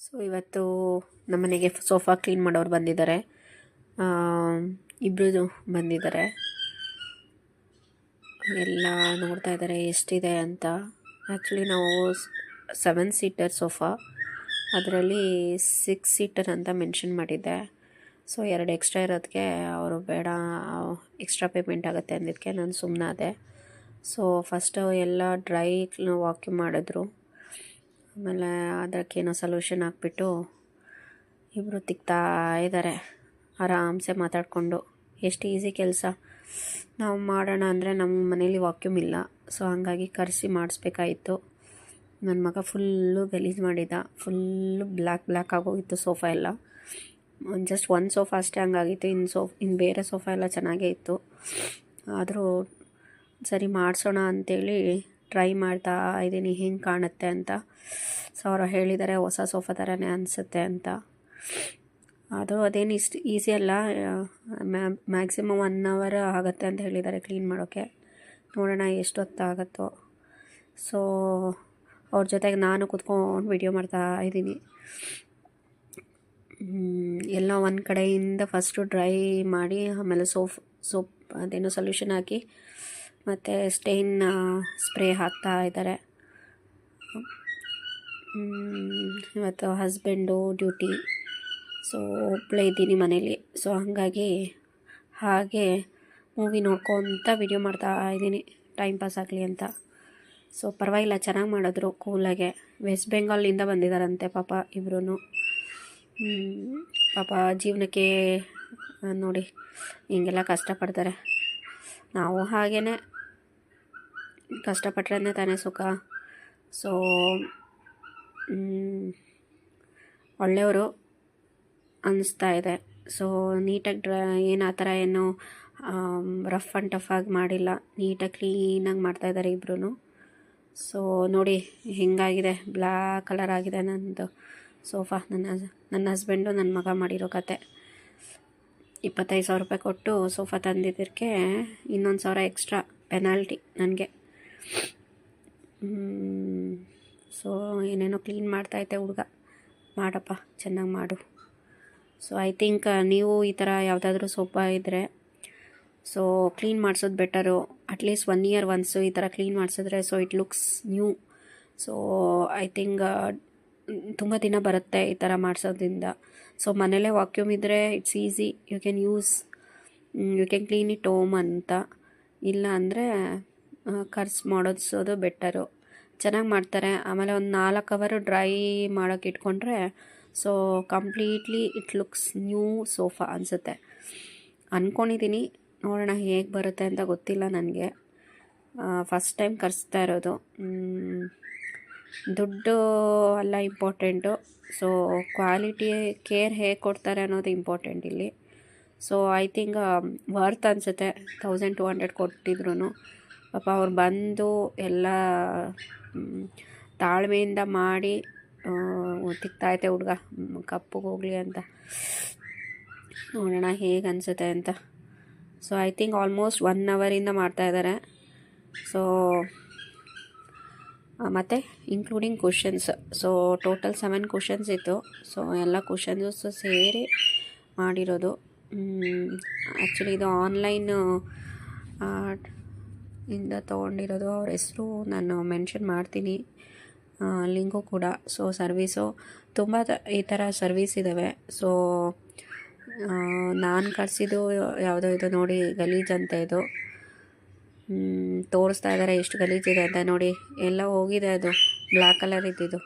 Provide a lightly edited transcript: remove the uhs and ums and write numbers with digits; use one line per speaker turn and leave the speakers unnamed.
So ಇವತ್ತು ನಮ್ಮನೆಗೆ sofa clean ಮಾಡೋರು ಬಂದಿದ್ದಾರೆ. ಇಬ್ಬರು ಬಂದಿದ್ದಾರೆ. ಎಲ್ಲ ನೋಡ್ತಾ ಇದ್ದಾರೆ ಎಷ್ಟಿದೆ ಅಂತ. ಆ್ಯಕ್ಚುಲಿ ನಾವು 7 ಸೀಟರ್ ಸೋಫಾ, ಅದರಲ್ಲಿ 6 ಸೀಟರ್ ಅಂತ ಮೆನ್ಷನ್ ಮಾಡಿದ್ದೆ. ಸೊ 2 ಎಕ್ಸ್ಟ್ರಾ ಇರೋದಕ್ಕೆ ಅವರು ಬೇಡ, ಎಕ್ಸ್ಟ್ರಾ ಪೇಮೆಂಟ್ ಆಗುತ್ತೆ ಅಂದಿದ್ದಕ್ಕೆ ನಾನು ಸುಮ್ಮನಾದೆ. ಸೊ ಫಸ್ಟು ಎಲ್ಲ ಡ್ರೈ ವಾಕ್ಯೂಮ್ ಮಾಡಿದ್ರು. ಆಮೇಲೆ ಅದಕ್ಕೇನೋ ಸೊಲ್ಯೂಷನ್ ಹಾಕ್ಬಿಟ್ಟು ಇಬ್ಬರು ತಿಕ್ತಾ ಇದ್ದಾರೆ ಆರಾಮ್ಸೆ ಮಾತಾಡಿಕೊಂಡು. ಎಷ್ಟು ಈಸಿ ಕೆಲಸ. ನಾವು ಮಾಡೋಣ ಅಂದರೆ ನಮ್ಮ ಮನೇಲಿ ವಾಕ್ಯೂಮ್ ಇಲ್ಲ. ಸೊ ಹಾಗಾಗಿ ಕರೆಸಿ ಮಾಡಿಸ್ಬೇಕಾಯಿತು. ನನ್ನ ಮಗ ಫುಲ್ಲು ಗಲೀಜು ಮಾಡಿದ್ದ. ಫುಲ್ಲು ಬ್ಲ್ಯಾಕ್ ಆಗೋಗಿತ್ತು ಸೋಫಾ ಎಲ್ಲ. ಜಸ್ಟ್ ಒಂದು ಸೋಫಾ ಅಷ್ಟೇ ಹಂಗಾಗಿತ್ತು. ಇನ್ನು ಬೇರೆ ಸೋಫಾ ಎಲ್ಲ ಚೆನ್ನಾಗೇ ಇತ್ತು. ಆದರೂ ಸರಿ ಮಾಡಿಸೋಣ ಅಂಥೇಳಿ ಟ್ರೈ ಮಾಡ್ತಾ ಇದ್ದೀನಿ ಹೆಂಗೆ ಕಾಣುತ್ತೆ ಅಂತ. ಸೊ ಅವರು ಹೇಳಿದ್ದಾರೆ ಹೊಸ ಸೋಫಾ ಥರನೇ ಅನಿಸುತ್ತೆ ಅಂತ. ಅದೇನು ಇಷ್ಟು ಈಸಿ ಅಲ್ಲ, ಮ್ಯಾಕ್ಸಿಮಮ್ 1 hour ಆಗುತ್ತೆ ಅಂತ ಹೇಳಿದ್ದಾರೆ ಕ್ಲೀನ್ ಮಾಡೋಕ್ಕೆ. ನೋಡೋಣ ಎಷ್ಟು ಹೊತ್ತಾಗುತ್ತೋ. ಸೊ ಅವ್ರ ಜೊತೆಗೆ ನಾನು ಕೂತ್ಕೊಂಡು ವಿಡಿಯೋ ಮಾಡ್ತಾ ಇದ್ದೀನಿ. ಎಲ್ಲ ಒಂದು ಕಡೆಯಿಂದ ಫಸ್ಟು ಡ್ರೈ ಮಾಡಿ ಆಮೇಲೆ ಸೋಪ್ ಅದೇನೋ ಸೊಲ್ಯೂಷನ್ ಹಾಕಿ ಮತ್ತು ಸ್ಟೇನ್ ಸ್ಪ್ರೇ ಹಾಕ್ತಾ ಇದ್ದಾರೆ. ಇವತ್ತು ಹಸ್ಬೆಂಡು ಡ್ಯೂಟಿ. ಸೊ ಒಬ್ಬಳೇ ಇದ್ದೀನಿ ಮನೇಲಿ. ಸೊ ಹಾಗಾಗಿ ಹಾಗೆ ಮೂವಿ ನೋಡ್ಕೊತ ವಿಡಿಯೋ ಮಾಡ್ತಾ ಇದ್ದೀನಿ, ಟೈಮ್ ಪಾಸ್ ಆಗಲಿ ಅಂತ. ಸೊ ಪರವಾಗಿಲ್ಲ, ಚೆನ್ನಾಗಿ ಮಾಡಿದ್ರು ಕೂಲಾಗೆ. ವೆಸ್ಟ್ ಬೆಂಗಾಲಿಂದ ಬಂದಿದ್ದಾರಂತೆ ಪಾಪ ಇಬ್ಬರೂ. ಪಾಪ ಜೀವನಕ್ಕೆ ನೋಡಿ ಹಿಂಗೆಲ್ಲ ಕಷ್ಟಪಡ್ತಾರೆ. ನಾವು ಹಾಗೇ ಕಷ್ಟಪಟ್ರೆ ತಾನೇ ಸುಖ. ಸೊ ಒಳ್ಳೆಯವರು ಅನ್ನಿಸ್ತಾ ಇದೆ. ಸೊ ನೀಟಾಗಿ ಏನು ಆ ಥರ ಏನು ರಫ್ ಆ್ಯಂಡ್ ಟಫ್ ಆಗಿ ಮಾಡಿಲ್ಲ, ನೀಟಾಗಿ ಕ್ಲೀನಾಗಿ ಮಾಡ್ತಾಯಿದ್ದಾರೆ ಇಬ್ಬರೂ. ಸೊ ನೋಡಿ ಹೆಂಗಾಗಿದೆ, ಬ್ಲ್ಯಾಕ್ ಕಲರ್ ಆಗಿದೆ ನನ್ನದು ಸೋಫಾ. ನನ್ನ ಹಸ್ಬೆಂಡು ನನ್ನ ಮಗ ಮಾಡಿರೋ ಕತೆ. 25,000 ರೂಪಾಯಿ ಕೊಟ್ಟು ಸೋಫಾ ತಂದಿದ್ದಕ್ಕೆ 1,000 ಎಕ್ಸ್ಟ್ರಾ ಪೆನಾಲ್ಟಿ ನನಗೆ. ಸೊ ಏನೇನೋ ಕ್ಲೀನ್ ಮಾಡ್ತಾಯಿದ್ದೆ ಹುಡುಗ. ಮಾಡಪ್ಪ, ಚೆನ್ನಾಗಿ ಮಾಡು. ಸೊ ಐ ಥಿಂಕ್ ನೀವು ಈ ಥರ ಯಾವುದಾದ್ರೂ ಸೋಫಾ ಇದ್ದರೆ ಸೊ ಕ್ಲೀನ್ ಮಾಡಿಸೋದು ಬೆಟರು. ಅಟ್ಲೀಸ್ಟ್ 1 year ಒನ್ಸು ಈ ಥರ ಕ್ಲೀನ್ ಮಾಡಿಸಿದ್ರೆ so it looks new. So I think ತುಂಬ ದಿನ ಬರುತ್ತೆ ಈ ಥರ ಮಾಡಿಸೋದ್ರಿಂದ. ಸೊ ಮನೇಲೇ ವಾಕ್ಯೂಮ್ ಇದ್ದರೆ it's easy, you can clean it home ಅಂತ. ಇಲ್ಲ ಅಂದರೆ ಮಾಡಿಸೋದು ಬೆಟರು. ಚೆನ್ನಾಗಿ ಮಾಡ್ತಾರೆ. ಆಮೇಲೆ ಒಂದು 4 hour ಡ್ರೈ ಮಾಡೋಕ್ಕೆ ಇಟ್ಕೊಂಡ್ರೆ so completely it looks new sofa ಅನಿಸುತ್ತೆ ಅಂದ್ಕೊಂಡಿದ್ದೀನಿ. ನೋಡೋಣ ಹೇಗೆ ಬರುತ್ತೆ ಅಂತ ಗೊತ್ತಿಲ್ಲ ನನಗೆ. ಫಸ್ಟ್ ಟೈಮ್ ಕರೆಸ್ತಾ ಇರೋದು. ದುಡ್ಡು ಎಲ್ಲ ಇಂಪಾರ್ಟೆಂಟು. ಸೊ ಕ್ವಾಲಿಟಿ ಕೇರ್ ಹೇಗೆ ಕೊಡ್ತಾರೆ ಅನ್ನೋದು ಇಂಪಾರ್ಟೆಂಟ್ ಇಲ್ಲಿ. ಸೊ ಐ ಥಿಂಕ್ ವರ್ತ್ ಅನಿಸುತ್ತೆ. 1,200 ಕೊಟ್ಟಿದ್ರು ಪಾಪ ಅವ್ರು ಬಂದು ಎಲ್ಲ ತಾಳ್ಮೆಯಿಂದ ಮಾಡಿ ತಿಕ್ತಾಯಿದ್ದೆ ಹುಡುಗ ಕಪ್ಪಗೆ ಹೋಗಲಿ ಅಂತ. ನೋಡೋಣ ಹೇಗೆ ಅನಿಸುತ್ತೆ ಅಂತ. So I think almost 1 hour ಮಾಡ್ತಾಯಿದ್ದಾರೆ. ಸೊ ಮತ್ತು including cushions. So total 7 cushions ಇತ್ತು. ಸೊ ಎಲ್ಲ ಕುಷನ್ಸು ಸೇರಿ ಮಾಡಿರೋದು. ಆ್ಯಕ್ಚುಲಿ ಇದು ಆನ್ಲೈನ್ ಇಂದ ತೊಗೊಂಡಿರೋದು. ಅವ್ರ ಹೆಸರು ನಾನು ಮೆನ್ಷನ್ ಮಾಡ್ತೀನಿ, ಲಿಂಕು ಕೂಡ. ಸೊ ಸರ್ವೀಸು ತುಂಬ ಈ ಥರ ಸರ್ವೀಸ್ ಇದ್ದಾವೆ. ಸೊ ನಾನು ಕಳಿಸಿದ್ದು ಯಾವುದೋ ಇದು ನೋಡಿ ಗಲೀಜಂತ ಇದು ತೋರಿಸ್ತಾ ಇದ್ದಾರೆ ಎಷ್ಟು ಗಲೀಜಿದೆ ಅಂತ. ನೋಡಿ ಎಲ್ಲ ಹೋಗಿದೆ, ಅದು ಬ್ಲ್ಯಾಕ್ ಕಲರ್ ಇದ್ದಿದ್ದು.